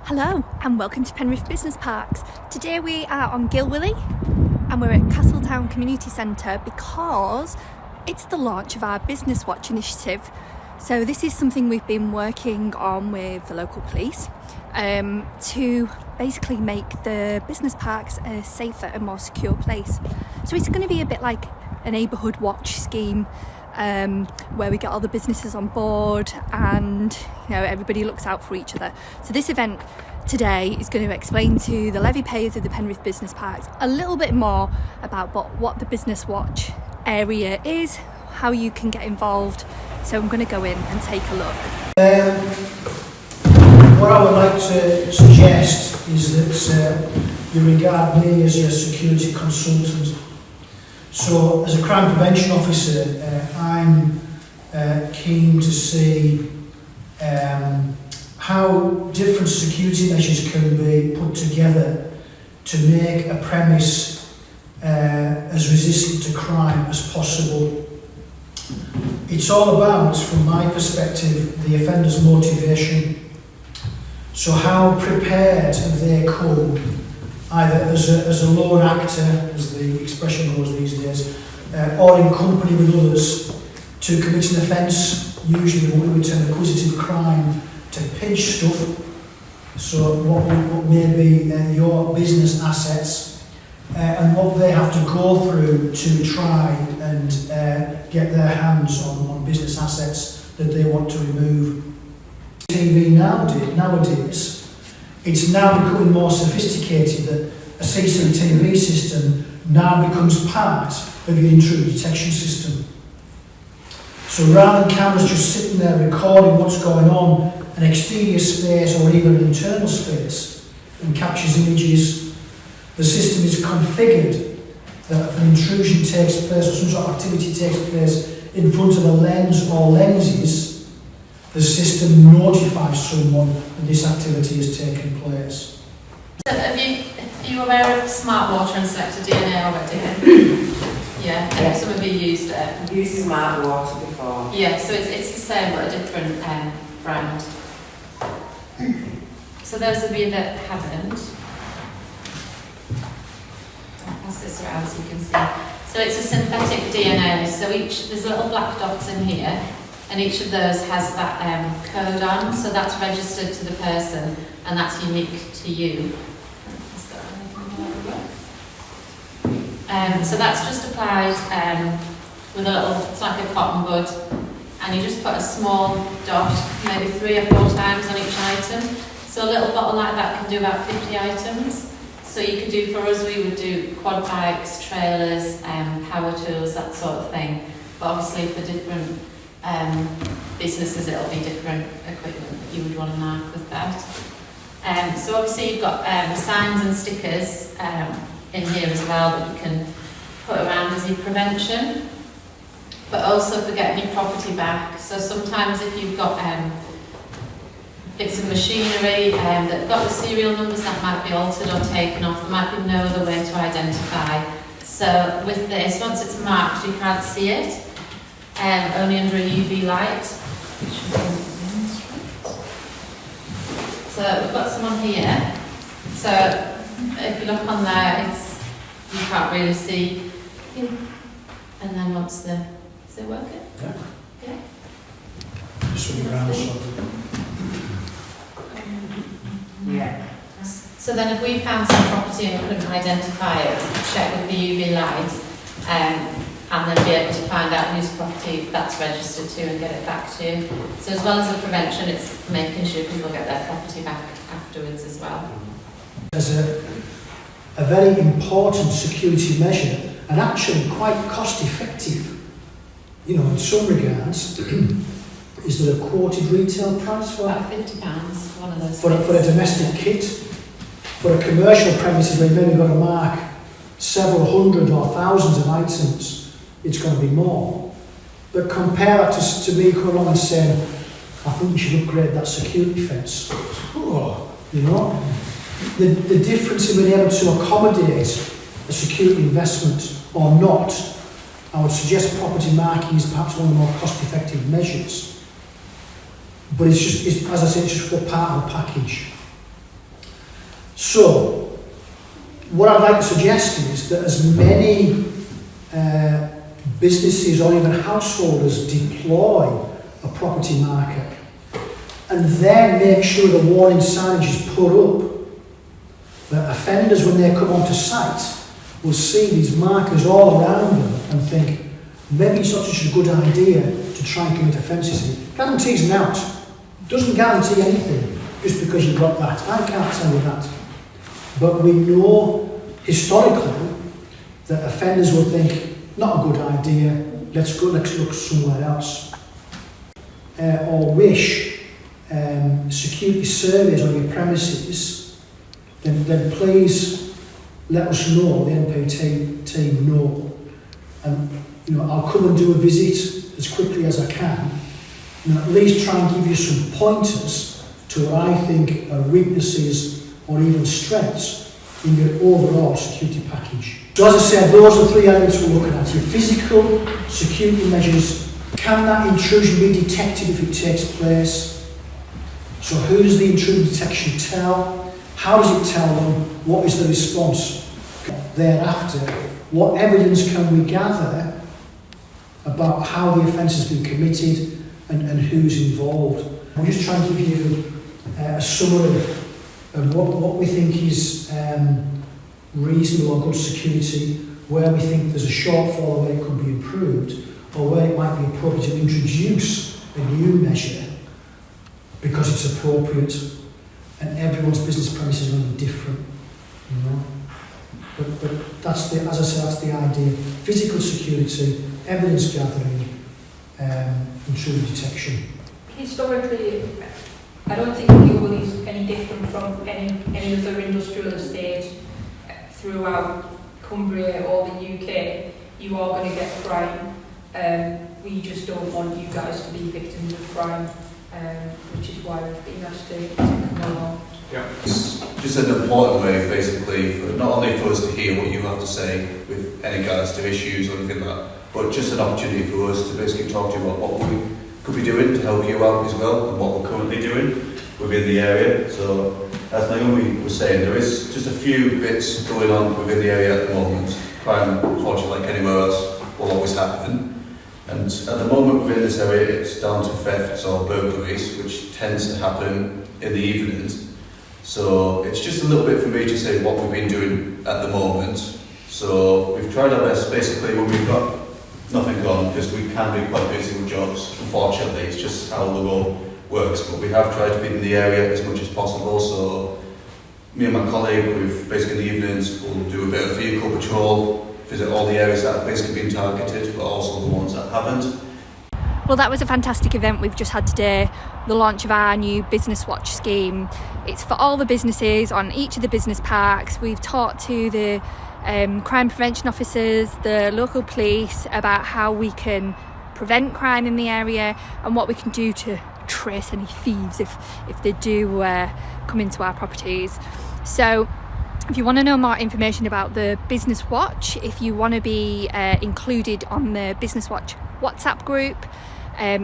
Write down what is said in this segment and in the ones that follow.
Hello and welcome to Penrith Business Parks. Today we are on Gilwilly and we're at Castletown Community Centre because it's the launch of our Business Watch initiative. So this is something we've been working on with the local police to basically make the business parks a safer and more secure place. So it's going to be a bit like a neighbourhood watch scheme where we get all the businesses on board and everybody looks out for each other. So this event today is going to explain to the levy payers of the Penrith Business Parks a little bit more about what the Business Watch area is, how you can get involved. So I'm going to go in and take a look. What I would like to suggest is that you regard me as your security consultant. So, as a crime prevention officer, I'm keen to see how different security measures can be put together to make a premise as resistant to crime as possible. It's all about, from my perspective, the offender's motivation. So how prepared have they come, either as a lone actor, as the expression goes these days, or in company with others, to commit an offence, usually what we would term acquisitive crime, to pinch stuff, so what may be your business assets, and what they have to go through to try and get their hands on business assets that they want to remove. TV nowadays, it's now becoming more sophisticated that a CCTV system now becomes part of your intruder detection system. So rather than cameras just sitting there recording what's going on, an exterior space or even an internal space, and captures images, the system is configured that if an intrusion takes place or some sort of activity takes place in front of a lens or lenses, the system notifies someone that this activity has taken place. So are you aware of smartwater and selected DNA already? Yeah, some of you used it. I've used smartwater before. Yeah, so it's the same but a different brand. So those of you that haven't, I'll pass this around so you can see. So it's a synthetic DNA, so there's little black dots in here, and each of those has that code on, so that's registered to the person, and that's unique to you. So that's just applied with a little, it's like a cotton bud, and you just put a small dot, maybe 3 or 4 times on each item. So a little bottle like that can do about 50 items. So you could do, for us, we would do quad bikes, trailers, power tools, that sort of thing. But obviously for different businesses, it'll be different equipment that you would want to mark with that. So obviously you've got signs and stickers in here as well that you can put around as your prevention, but also for getting your property back. So sometimes if you've got bits of machinery that have got the serial numbers that might be altered or taken off, there might be no other way to identify. So with this, once it's marked, you can't see it, only under a UV light. So we've got some on here. So if you look on there, you can't really see. And then once is it working? Yeah. Yeah. Just around Yeah. So then if we found some property and we couldn't identify it, we could check with the UV light and then be able to find out whose property that's registered to and get it back to you. So as well as the prevention, it's making sure people get their property back afterwards as well. As a very important security measure, and actually quite cost effective, in some regards, is there a quoted retail price for About £50, one of those. for a domestic kit? For a commercial premises where you've maybe got to mark several hundred or thousands of items, it's going to be more. But compare that to me coming along and saying, I think you should upgrade that security fence. The difference in being able to accommodate a security investment or not, I would suggest property marking is perhaps one of the more cost-effective measures. But as I say, it's just a part of the package. So, what I'd like to suggest is that as many businesses or even householders deploy a property marker and then make sure the warning signage is put up, that offenders, when they come onto site, will see these markers all around them and think, maybe it's not such a good idea to try and commit offences here. Guarantees an out. Doesn't guarantee anything just because you've got that. I can't tell you that. But we know historically that offenders will think, not a good idea, let's look somewhere else. Or wish security surveys on your premises, then please let us know, the NP team know. And I'll come and do a visit as quickly as I can, and at least try and give you some pointers to what I think are weaknesses or even strengths in your overall security package. So as I said, those are the three elements we're looking at. Your physical security measures. Can that intrusion be detected if it takes place? So who does the intrusion detection tell? How does it tell them? What is the response? Thereafter, what evidence can we gather about how the offence has been committed and who's involved? I'm just trying to give you a summary of what we think is reasonable or good security, where we think there's a shortfall, where it could be improved, or where it might be appropriate to introduce a new measure because it's appropriate, and everyone's business premises are going to be different, But that's the, as I said, that's the idea. Physical security, evidence gathering, intrusion detection. Historically, I don't think Gilwilly is any different from any other industrial estate throughout Cumbria or the UK. You are going to get crime. We just don't want you guys to be victims of crime, which is why we've been asked to come along. Yeah. It's just an important way, basically, for not only for us to hear what you have to say with any regards to issues or anything like that, but just an opportunity for us to basically talk to you about what we could be doing to help you out as well, and what we're currently doing within the area. So, as Naomi was saying, there is just a few bits going on within the area at the moment. Crime, unfortunately, like anywhere else, will always happen. And at the moment within this area, it's down to thefts or burglaries, which tends to happen in the evenings. So it's just a little bit for me to say what we've been doing at the moment. So we've tried our best basically when we've got nothing on, because we can be quite busy with jobs, unfortunately. It's just how the role works. But we have tried to be in the area as much as possible. So me and my colleague, we've basically in the evenings, we'll do a bit of vehicle patrol, visit all the areas that have basically been targeted, but also the ones that haven't. Well, that was a fantastic event we've just had today, the launch of our new Business Watch scheme. It's for all the businesses on each of the business parks. We've talked to the crime prevention officers, the local police, about how we can prevent crime in the area and what we can do to trace any thieves if they do come into our properties. So if you want to know more information about the Business Watch, if you want to be included on the Business Watch WhatsApp group,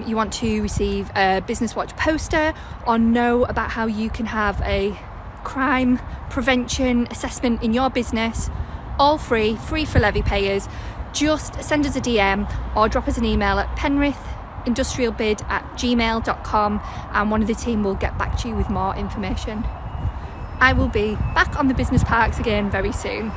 you want to receive a Business Watch poster, or know about how you can have a crime prevention assessment in your business, all free for levy payers, just send us a DM or drop us an email at penrithindustrialbid@gmail.com, and one of the team will get back to you with more information. I will be back on the business parks again very soon.